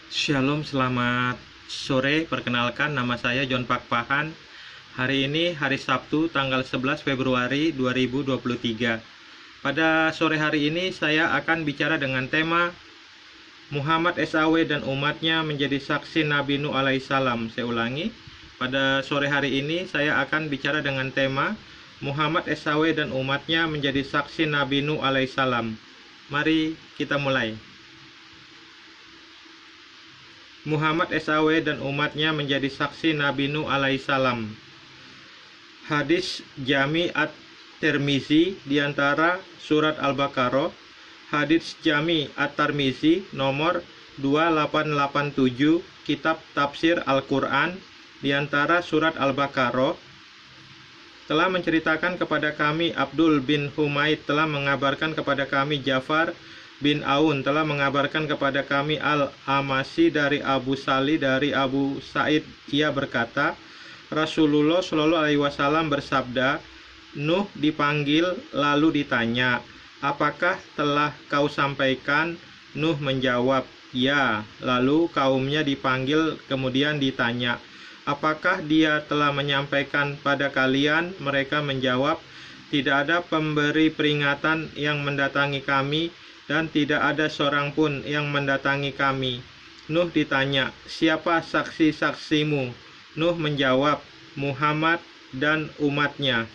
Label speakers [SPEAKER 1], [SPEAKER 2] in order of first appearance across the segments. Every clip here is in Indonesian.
[SPEAKER 1] Shalom, selamat sore. Perkenalkan, nama saya John Pakpahan. Hari ini hari Sabtu, tanggal 11 Februari 2023. Pada sore hari ini saya akan bicara dengan tema Muhammad SAW dan umatnya menjadi saksi Nabi Nuh alaihissalam. Saya ulangi, pada sore hari ini saya akan bicara dengan tema Muhammad SAW dan umatnya menjadi saksi Nabi Nuh alaihissalam. Mari kita mulai. Muhammad SAW dan umatnya menjadi saksi Nabi Nuh alaihissalam. Hadis Jami at-Tirmizi diantara surat Al-Baqarah. Hadis Jami at-Tirmizi nomor 2887 kitab tafsir Al-Quran diantara surat Al-Baqarah telah menceritakan kepada kami Abdul bin Humaid telah mengabarkan kepada kami Ja'far bin Aun telah mengabarkan kepada kami Al-Amasi dari Abu Sali dari Abu Sa'id. Ia berkata, Rasulullah Shallallahu Alaihi Wasallam bersabda, Nuh dipanggil lalu ditanya, apakah telah kau sampaikan? Nuh menjawab, ya. Lalu kaumnya dipanggil kemudian ditanya, apakah dia telah menyampaikan pada kalian? Mereka menjawab, tidak ada pemberi peringatan yang mendatangi kami dan tidak ada seorang pun yang mendatangi kami. Nuh ditanya, siapa saksi-saksimu? Nuh menjawab, Muhammad dan umatnya.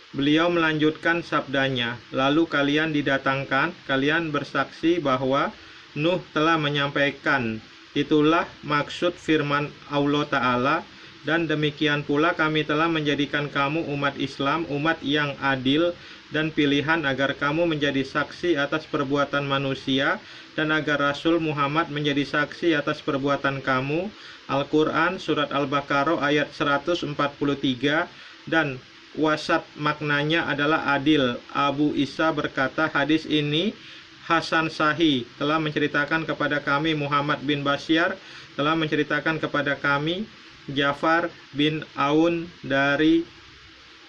[SPEAKER 1] Beliau melanjutkan sabdanya, lalu kalian didatangkan, kalian bersaksi bahwa Nuh telah menyampaikan. Itulah maksud firman Allah Ta'ala, dan demikian pula kami telah menjadikan kamu umat Islam, umat yang adil dan pilihan agar kamu menjadi saksi atas perbuatan manusia dan agar Rasul Muhammad menjadi saksi atas perbuatan kamu. Al-Quran Surat Al-Baqarah ayat 143. Dan wasat maknanya adalah adil. Abu Isa berkata, hadis ini Hasan Sahih telah menceritakan kepada kami Muhammad bin Bashar telah menceritakan kepada kami Ja'far bin Aun dari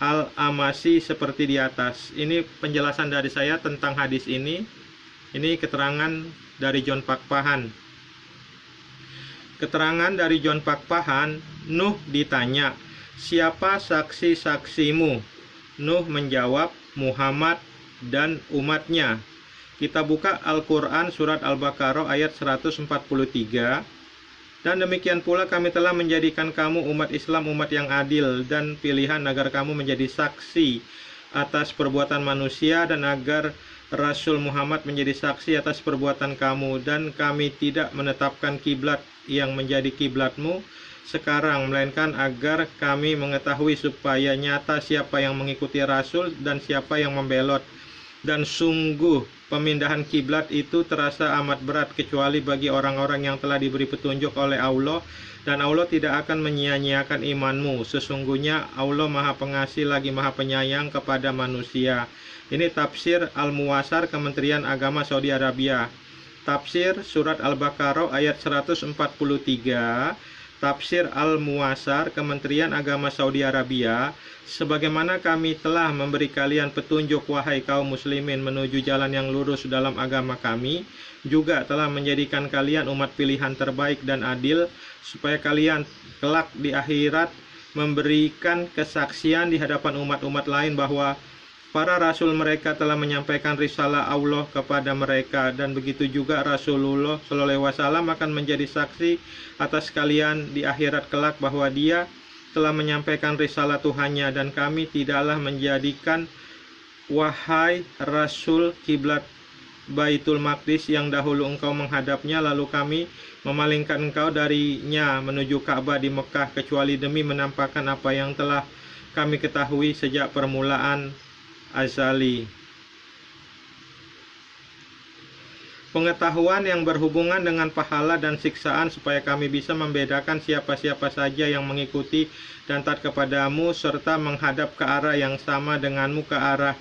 [SPEAKER 1] Al-Amasi seperti di atas. Ini penjelasan dari saya tentang hadis ini. Ini keterangan dari John Pakpahan. Keterangan dari John Pakpahan, Nuh ditanya, siapa saksi-saksimu? Nuh menjawab, Muhammad dan umatnya. Kita buka Al-Quran Surat Al-Baqarah ayat 143. Dan demikian pula kami telah menjadikan kamu umat Islam, umat yang adil dan pilihan agar kamu menjadi saksi atas perbuatan manusia dan agar Rasul Muhammad menjadi saksi atas perbuatan kamu. Dan kami tidak menetapkan kiblat yang menjadi kiblatmu sekarang, melainkan agar kami mengetahui supaya nyata siapa yang mengikuti Rasul dan siapa yang membelot. Dan sungguh pemindahan kiblat itu terasa amat berat kecuali bagi orang-orang yang telah diberi petunjuk oleh Allah, dan Allah tidak akan menyia-nyiakan imanmu. Sesungguhnya Allah Maha Pengasih lagi Maha Penyayang kepada manusia. Ini tafsir Al-Muwasar Kementerian Agama Saudi Arabia. Tafsir Surat Al-Baqarah ayat 143. Tafsir Al-Muwasar Kementerian Agama Saudi Arabia. Sebagaimana kami telah memberi kalian petunjuk wahai kaum muslimin menuju jalan yang lurus dalam agama kami, juga telah menjadikan kalian umat pilihan terbaik dan adil, supaya kalian kelak di akhirat memberikan kesaksian di hadapan umat-umat lain bahwa para rasul mereka telah menyampaikan risalah Allah kepada mereka, dan begitu juga Rasulullah SAW akan menjadi saksi atas kalian di akhirat kelak bahwa dia telah menyampaikan risalah Tuhannya, dan kami tidaklah menjadikan wahai Rasul kiblat Baitul Maqdis yang dahulu engkau menghadapnya lalu kami memalingkan engkau darinya menuju Ka'bah di Mekah, kecuali demi menampakkan apa yang telah kami ketahui sejak permulaan azali. Pengetahuan yang berhubungan dengan pahala dan siksaan supaya kami bisa membedakan siapa-siapa saja yang mengikuti dan taat kepadamu serta menghadap ke arah yang sama denganmu ke arah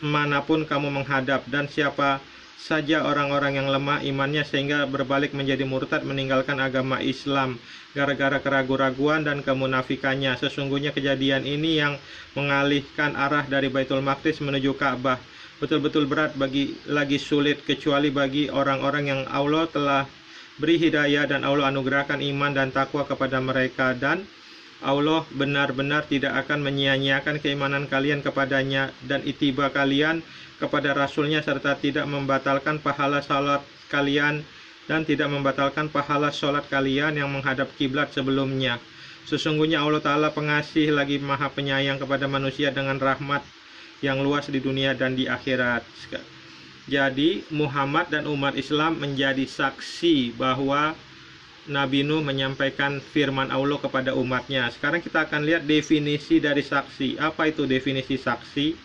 [SPEAKER 1] manapun kamu menghadap, dan siapa saja orang-orang yang lemah imannya sehingga berbalik menjadi murtad meninggalkan agama Islam gara-gara keraguan-raguan dan kemunafikannya. Sesungguhnya kejadian ini yang mengalihkan arah dari Baitul Maqdis menuju Ka'bah. betul-betul berat lagi sulit, kecuali bagi orang-orang yang Allah telah beri hidayah dan Allah anugerahkan iman dan takwa kepada mereka, dan Allah benar-benar tidak akan menyia-nyiakan keimanan kalian kepadanya dan ittiba kalian kepada Rasulnya, serta tidak membatalkan pahala salat kalian dan tidak membatalkan pahala sholat kalian yang menghadap kiblat sebelumnya. Sesungguhnya Allah Ta'ala pengasih lagi maha penyayang kepada manusia dengan rahmat yang luas di dunia dan di akhirat. Jadi Muhammad dan umat Islam menjadi saksi bahwa Nabi Nuh menyampaikan firman Allah kepada umatnya. Sekarang kita akan lihat definisi dari saksi. Apa itu definisi saksi?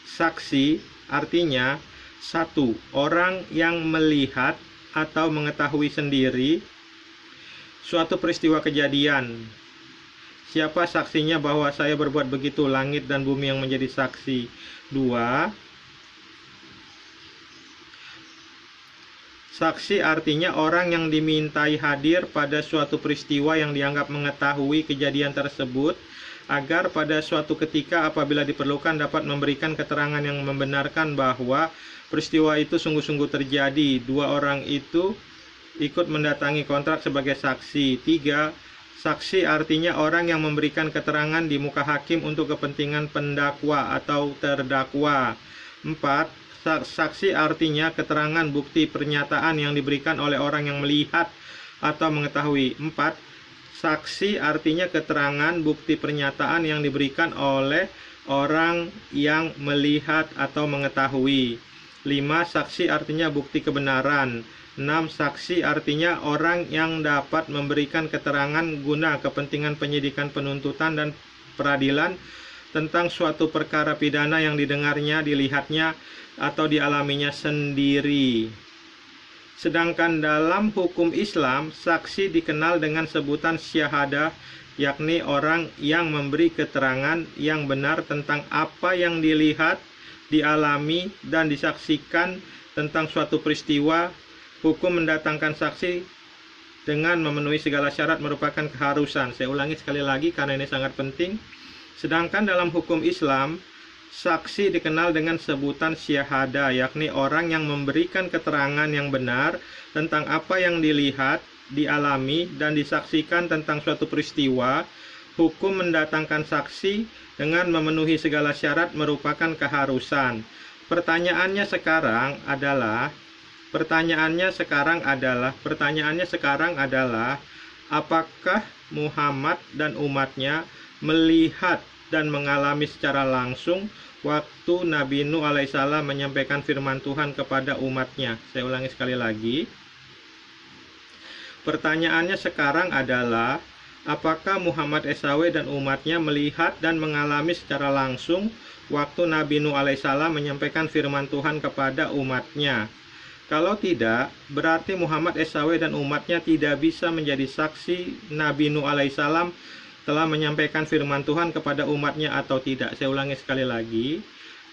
[SPEAKER 1] Saksi artinya satu, orang yang melihat atau mengetahui sendiri suatu peristiwa kejadian. Siapa saksinya bahwa saya berbuat begitu? Langit dan bumi yang menjadi saksi. Dua, saksi artinya orang yang dimintai hadir pada suatu peristiwa yang dianggap mengetahui kejadian tersebut, agar pada suatu ketika apabila diperlukan dapat memberikan keterangan yang membenarkan bahwa peristiwa itu sungguh-sungguh terjadi. Dua orang itu ikut mendatangi kontrak sebagai saksi. Tiga, saksi artinya orang yang memberikan keterangan di muka hakim untuk kepentingan pendakwa atau terdakwa. Empat, saksi artinya keterangan bukti pernyataan yang diberikan oleh orang yang melihat atau mengetahui. Empat, saksi artinya keterangan bukti pernyataan yang diberikan oleh orang yang melihat atau mengetahui. 5. Saksi artinya bukti kebenaran. 6. Saksi artinya orang yang dapat memberikan keterangan guna kepentingan penyidikan, penuntutan, dan peradilan tentang suatu perkara pidana yang didengarnya, dilihatnya, atau dialaminya sendiri. Sedangkan dalam hukum Islam, saksi dikenal dengan sebutan syahadah, yakni orang yang memberi keterangan yang benar tentang apa yang dilihat, dialami, dan disaksikan tentang suatu peristiwa. Hukum mendatangkan saksi dengan memenuhi segala syarat merupakan keharusan. Saya ulangi sekali lagi karena ini sangat penting. Sedangkan dalam hukum Islam, saksi dikenal dengan sebutan syahadah, yakni orang yang memberikan keterangan yang benar tentang apa yang dilihat, dialami, dan disaksikan tentang suatu peristiwa. Hukum mendatangkan saksi dengan memenuhi segala syarat merupakan keharusan. Pertanyaannya sekarang adalah, apakah Muhammad dan umatnya melihat dan mengalami secara langsung waktu Nabi Nuh alaihissalam menyampaikan firman Tuhan kepada umatnya? Saya ulangi sekali lagi. Pertanyaannya sekarang adalah, apakah Muhammad SAW dan umatnya melihat dan mengalami secara langsung waktu Nabi Nuh alaihissalam menyampaikan firman Tuhan kepada umatnya? Kalau tidak, berarti Muhammad SAW dan umatnya tidak bisa menjadi saksi Nabi Nuh alaihissalam telah menyampaikan firman Tuhan kepada umatnya atau tidak. Saya ulangi sekali lagi.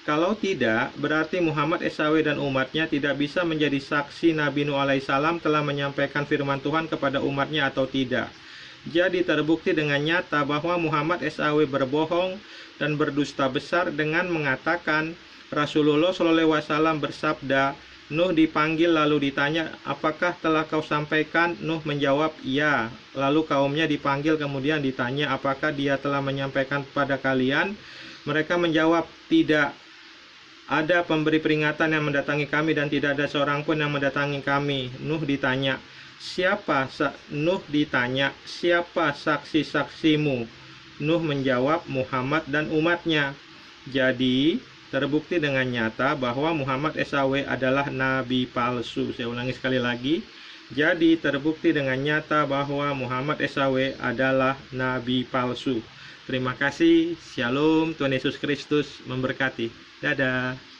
[SPEAKER 1] Kalau tidak, berarti Muhammad SAW dan umatnya tidak bisa menjadi saksi Nabi Nuh alaihissalam telah menyampaikan firman Tuhan kepada umatnya atau tidak. Jadi terbukti dengan nyata bahwa Muhammad SAW berbohong dan berdusta besar dengan mengatakan Rasulullah SAW bersabda, Nuh dipanggil lalu ditanya, apakah telah kau sampaikan? Nuh menjawab, ya. Lalu kaumnya dipanggil kemudian ditanya, apakah dia telah menyampaikan kepada kalian? Mereka menjawab, tidak. Ada pemberi peringatan yang mendatangi kami dan tidak ada seorang pun yang mendatangi kami. Nuh ditanya, siapa saksi-saksimu? Nuh menjawab, Muhammad dan umatnya. Jadi terbukti dengan nyata bahwa Muhammad SAW adalah nabi palsu. Saya ulangi sekali lagi. Jadi terbukti dengan nyata bahwa Muhammad SAW adalah nabi palsu. Terima kasih. Shalom. Tuhan Yesus Kristus memberkati. Dadah.